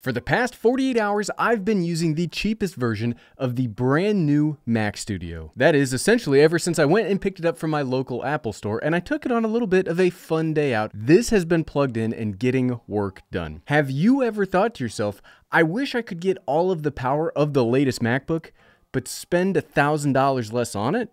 For the past 48 hours, I've been using the cheapest version of the brand new Mac Studio. That is, essentially ever since I went and picked it up from my local Apple store and I took it on a little bit of a fun day out. This has been plugged in and getting work done. Have you ever thought to yourself, I wish I could get all of the power of the latest MacBook, but spend $1,000 less on it?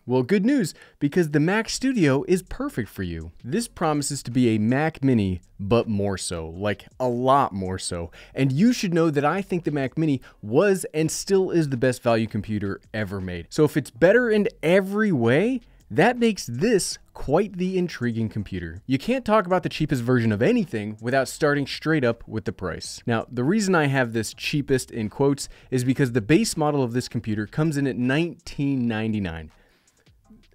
Well, good news, because the Mac Studio is perfect for you. This promises to be a Mac Mini, but more so, like a lot more so. And you should know that I think the Mac Mini was and still is the best value computer ever made. So if it's better in every way, that makes this quite the intriguing computer. You can't talk about the cheapest version of anything without starting straight up with the price. Now, the reason I have this cheapest in quotes is because the base model of this computer comes in at $1999.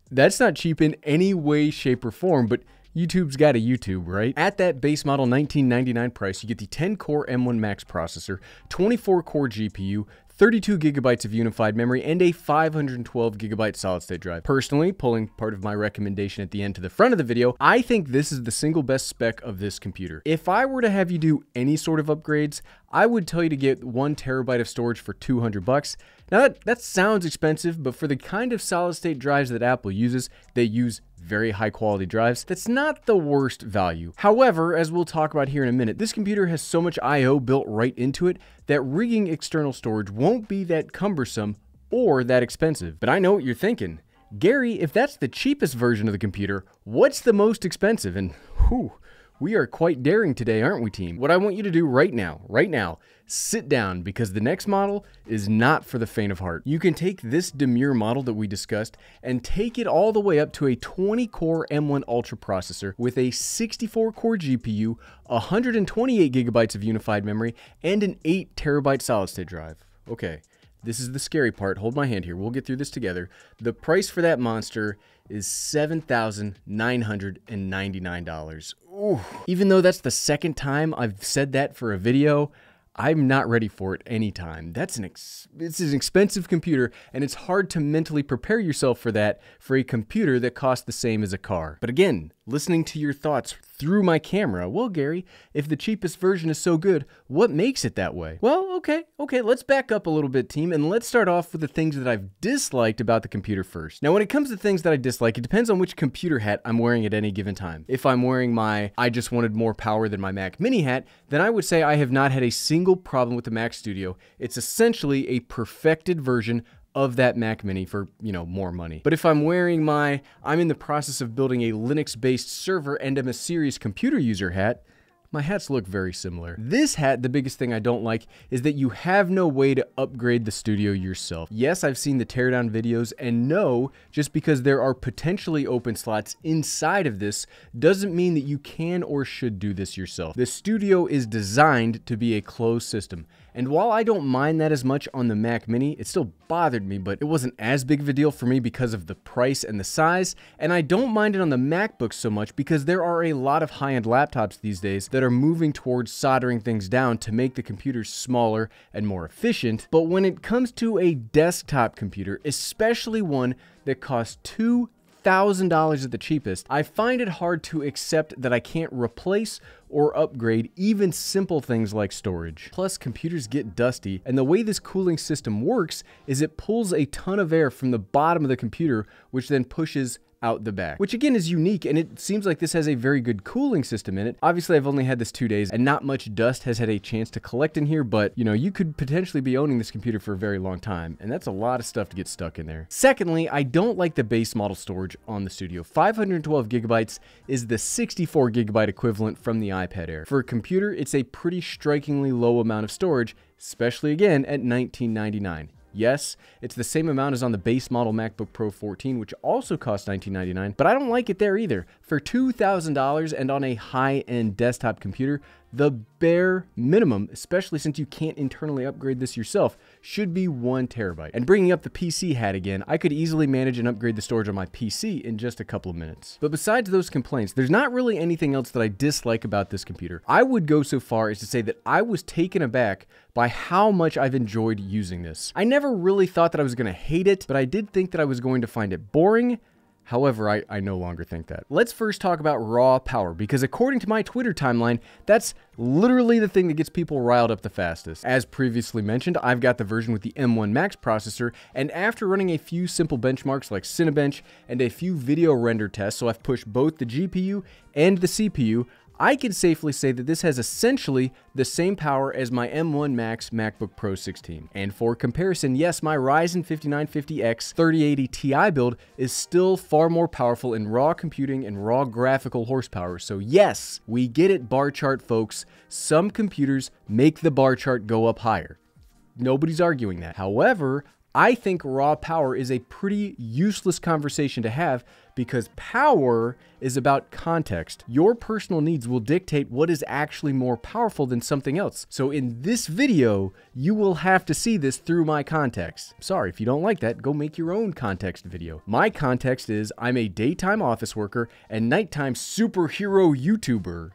That's not cheap in any way, shape, or form, but YouTube's got a YouTube, right? At that base model $1999 price, you get the 10-core M1 Max processor, 24-core GPU, 32 gigabytes of unified memory, and a 512 gigabyte solid-state drive. Personally, pulling part of my recommendation at the end to the front of the video, I think this is the single best spec of this computer. If I were to have you do any sort of upgrades, I would tell you to get 1 terabyte of storage for $200. Now that sounds expensive, but for the kind of solid-state drives that Apple uses, they use very high quality drives, that's not the worst value. However, as we'll talk about here in a minute, this computer has so much I/O built right into it that rigging external storage won't be that cumbersome or that expensive. But I know what you're thinking. Gary, if that's the cheapest version of the computer, what's the most expensive? And whew, we are quite daring today, aren't we, team? What I want you to do right now, sit down, because the next model is not for the faint of heart. You can take this demure model that we discussed and take it all the way up to a 20-core M1 Ultra processor with a 64-core GPU, 128 gigabytes of unified memory, and an 8 terabyte solid-state drive. Okay, this is the scary part. Hold my hand here. We'll get through this together. The price for that monster is $7,999. Ooh. Even though that's the second time I've said that for a video, I'm not ready for it anytime. It's an expensive computer, and it's hard to mentally prepare yourself for that for a computer that costs the same as a car. But again, listening to your thoughts through my camera, well, Gary, if the cheapest version is so good, what makes it that way? Well, okay, let's back up a little bit, team, and let's start off with the things that I've disliked about the computer first. Now, when it comes to things that I dislike, it depends on which computer hat I'm wearing at any given time. If I'm wearing my I just wanted more power than my Mac Mini hat, then I would say I have not had a single problem with the Mac Studio. It's essentially a perfected version of that Mac Mini for, more money. But if I'm wearing my I'm in the process of building a Linux-based server and am a serious computer user hat, my hats look very similar. This hat, the biggest thing I don't like is that you have no way to upgrade the studio yourself. Yes, I've seen the teardown videos, and no, just because there are potentially open slots inside of this doesn't mean that you can or should do this yourself. The studio is designed to be a closed system. And while I don't mind that as much on the Mac Mini, it still bothered me, but it wasn't as big of a deal for me because of the price and the size. And I don't mind it on the MacBook so much because there are a lot of high-end laptops these days that are moving towards soldering things down to make the computers smaller and more efficient. But when it comes to a desktop computer, especially one that costs $2,000 at the cheapest, I find it hard to accept that I can't replace or upgrade even simple things like storage. Plus, computers get dusty, and the way this cooling system works is it pulls a ton of air from the bottom of the computer, which then pushes out the back, which again is unique, and it seems like this has a very good cooling system in it. Obviously, I've only had this 2 days, and not much dust has had a chance to collect in here, but you could potentially be owning this computer for a very long time, and that's a lot of stuff to get stuck in there. Secondly, I don't like the base model storage on the Studio. 512 gigabytes is the 64 gigabyte equivalent from the iPad Air. For a computer, it's a pretty strikingly low amount of storage, especially again at $1999. Yes, it's the same amount as on the base model MacBook Pro 14, which also costs $1999, but I don't like it there either. For $2,000 and on a high-end desktop computer, the bare minimum, especially since you can't internally upgrade this yourself, should be 1 terabyte. And bringing up the PC hat again, I could easily manage and upgrade the storage on my PC in just a couple of minutes. But besides those complaints, there's not really anything else that I dislike about this computer. I would go so far as to say that I was taken aback by how much I've enjoyed using this. I never really thought that I was going to hate it, but I did think that I was going to find it boring. However, I no longer think that. Let's first talk about raw power, because according to my Twitter timeline, that's literally the thing that gets people riled up the fastest. As previously mentioned, I've got the version with the M1 Max processor, and after running a few simple benchmarks like Cinebench and a few video render tests, so I've pushed both the GPU and the CPU, I can safely say that this has essentially the same power as my M1 Max MacBook Pro 16. And for comparison, yes, my Ryzen 5950X 3080 Ti build is still far more powerful in raw computing and raw graphical horsepower. So yes, we get it, bar chart folks. Some computers make the bar chart go up higher. Nobody's arguing that. However, I think raw power is a pretty useless conversation to have because power is about context. Your personal needs will dictate what is actually more powerful than something else. So in this video, you will have to see this through my context. Sorry, if you don't like that, go make your own context video. My context is I'm a daytime office worker and nighttime superhero YouTuber.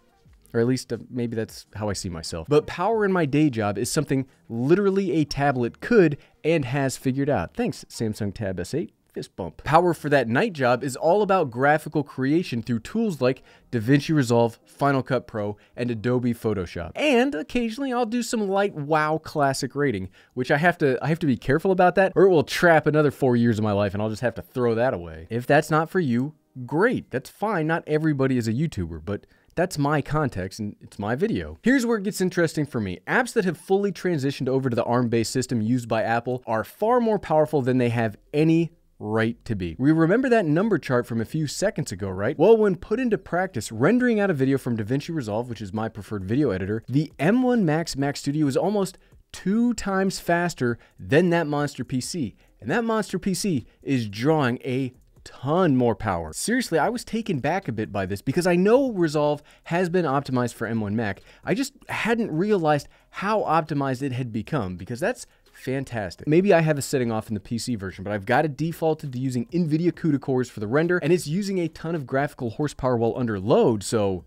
Or at least maybe that's how I see myself. But power in my day job is something literally a tablet could and has figured out. Thanks, Samsung Tab S8. Fist bump. Power for that night job is all about graphical creation through tools like DaVinci Resolve, Final Cut Pro, and Adobe Photoshop. And occasionally I'll do some light WoW classic rating, which I have to be careful about that, or it will trap another 4 years of my life and I'll just have to throw that away. If that's not for you, great. That's fine. Not everybody is a YouTuber, but that's my context and it's my video. Here's where it gets interesting for me. Apps that have fully transitioned over to the ARM-based system used by Apple are far more powerful than they have any right to be. We remember that number chart from a few seconds ago, right? Well, when put into practice, rendering out a video from DaVinci Resolve, which is my preferred video editor, the M1 Max Mac Studio is almost 2 times faster than that monster PC. And that monster PC is drawing a ton more power. Seriously, I was taken back a bit by this because I know Resolve has been optimized for M1 Mac. I just hadn't realized how optimized it had become because that's fantastic. Maybe I have a setting off in the PC version, but I've got it defaulted to using NVIDIA CUDA cores for the render, and it's using a ton of graphical horsepower while under load, so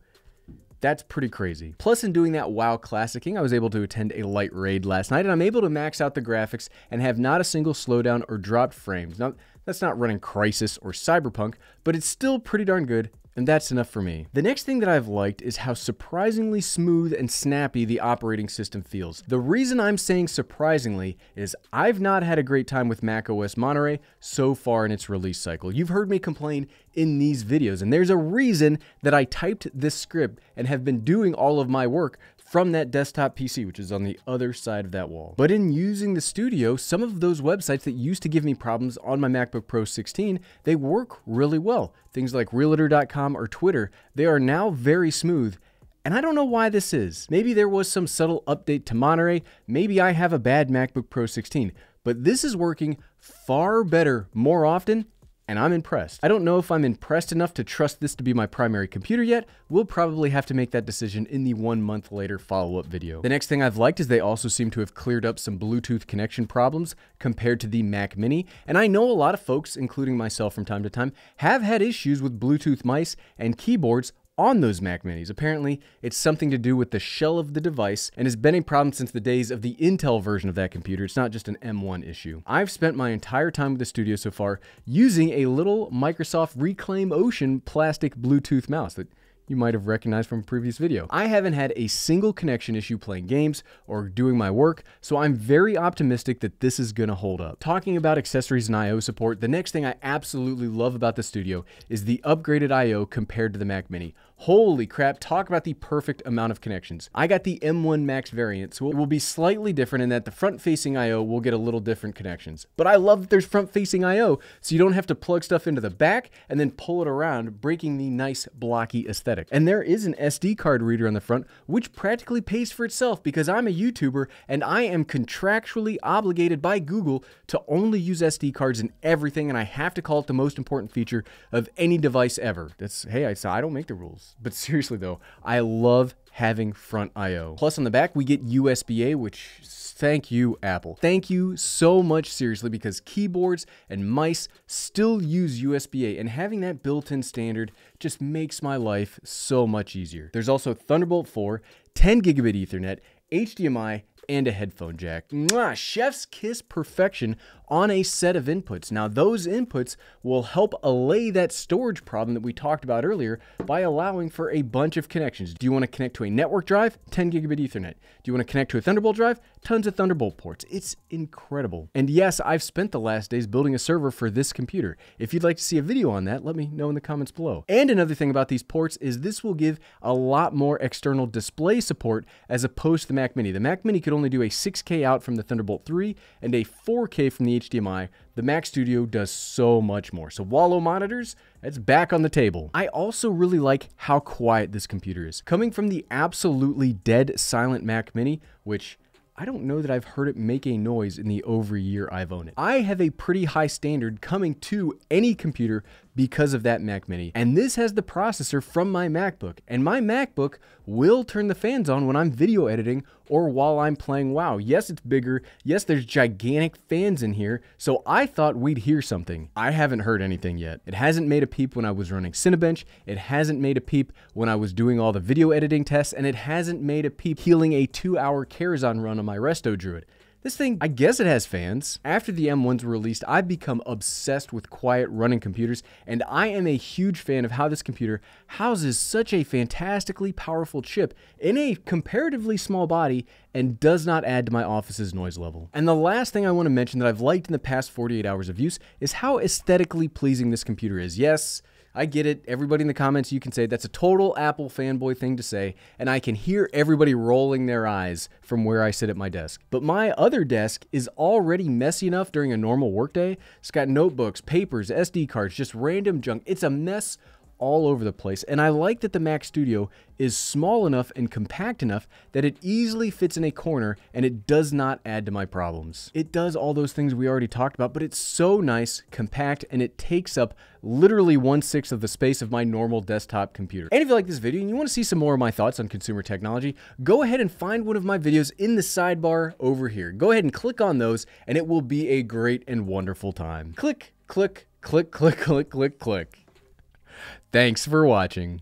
that's pretty crazy. Plus, in doing that WoW classicing, I was able to attend a light raid last night, and I'm able to max out the graphics and have not a single slowdown or dropped frames. Now, that's not running Crysis or Cyberpunk, but it's still pretty darn good, and that's enough for me. The next thing that I've liked is how surprisingly smooth and snappy the operating system feels. The reason I'm saying surprisingly is I've not had a great time with macOS Monterey so far in its release cycle. You've heard me complain in these videos, and there's a reason that I typed this script and have been doing all of my work from that desktop PC, which is on the other side of that wall. But in using the studio, some of those websites that used to give me problems on my MacBook Pro 16, they work really well. Things like Realtor.com or Twitter, they are now very smooth. And I don't know why this is. Maybe there was some subtle update to Monterey. Maybe I have a bad MacBook Pro 16. But this is working far better more often, and I'm impressed. I don't know if I'm impressed enough to trust this to be my primary computer yet. We'll probably have to make that decision in the 1 month later follow-up video. The next thing I've liked is they also seem to have cleared up some Bluetooth connection problems compared to the Mac Mini. And I know a lot of folks, including myself from time to time, have had issues with Bluetooth mice and keyboards on those Mac Minis. Apparently, it's something to do with the shell of the device and has been a problem since the days of the Intel version of that computer. It's not just an M1 issue. I've spent my entire time with the studio so far using a little Microsoft Reclaim Ocean plastic Bluetooth mouse that you might have recognized from a previous video. I haven't had a single connection issue playing games or doing my work, so I'm very optimistic that this is gonna hold up. Talking about accessories and I/O support, the next thing I absolutely love about the studio is the upgraded I/O compared to the Mac Mini. Holy crap, talk about the perfect amount of connections. I got the M1 Max variant, so it will be slightly different in that the front-facing I/O will get a little different connections. But I love that there's front-facing I/O, so you don't have to plug stuff into the back and then pull it around, breaking the nice blocky aesthetic. And there is an SD card reader on the front, which practically pays for itself because I'm a YouTuber and I am contractually obligated by Google to only use SD cards in everything, and I have to call it the most important feature of any device ever. Hey, I don't make the rules. But seriously though, I love having front I/O. Plus on the back, we get USB-A, which thank you, Apple. Thank you so much, seriously, because keyboards and mice still use USB-A, and having that built-in standard just makes my life so much easier. There's also Thunderbolt 4, 10 gigabit Ethernet, HDMI, and a headphone jack. Mwah! Chef's kiss perfection on a set of inputs. Now, those inputs will help allay that storage problem that we talked about earlier by allowing for a bunch of connections. Do you want to connect to a network drive? 10 gigabit Ethernet. Do you want to connect to a Thunderbolt drive? Tons of Thunderbolt ports. It's incredible. And yes, I've spent the last days building a server for this computer. If you'd like to see a video on that, let me know in the comments below. And another thing about these ports is this will give a lot more external display support as opposed to the Mac Mini. The Mac Mini could only do a 6K out from the Thunderbolt 3 and a 4K from the HDMI. The Mac Studio does so much more. So Wallow monitors, that's back on the table. I also really like how quiet this computer is. Coming from the absolutely dead silent Mac Mini, which I don't know that I've heard it make a noise in the over a year I've owned it. I have a pretty high standard coming to any computer because of that Mac Mini. And this has the processor from my MacBook. And my MacBook will turn the fans on when I'm video editing or while I'm playing WoW. Yes, it's bigger. Yes, there's gigantic fans in here. So I thought we'd hear something. I haven't heard anything yet. It hasn't made a peep when I was running Cinebench. It hasn't made a peep when I was doing all the video editing tests. And it hasn't made a peep healing a 2-hour Karazhan run on my Resto Druid. This thing, I guess it has fans. After the M1s were released, I've become obsessed with quiet running computers, and I am a huge fan of how this computer houses such a fantastically powerful chip in a comparatively small body and does not add to my office's noise level. And the last thing I want to mention that I've liked in the past 48 hours of use is how aesthetically pleasing this computer is. Yes, I get it. Everybody in the comments, you can say that's a total Apple fanboy thing to say, and I can hear everybody rolling their eyes from where I sit at my desk. But my other desk is already messy enough during a normal workday. It's got notebooks, papers, SD cards, just random junk. It's a mess all over the place, and I like that the Mac Studio is small enough and compact enough that it easily fits in a corner and it does not add to my problems. It does all those things we already talked about, but it's so nice, compact, and it takes up literally 1/6 of the space of my normal desktop computer. And if you like this video and you want to see some more of my thoughts on consumer technology, go ahead and find one of my videos in the sidebar over here. Go ahead and click on those and it will be a great and wonderful time. Click, click, click, click, click, click, click. Thanks for watching.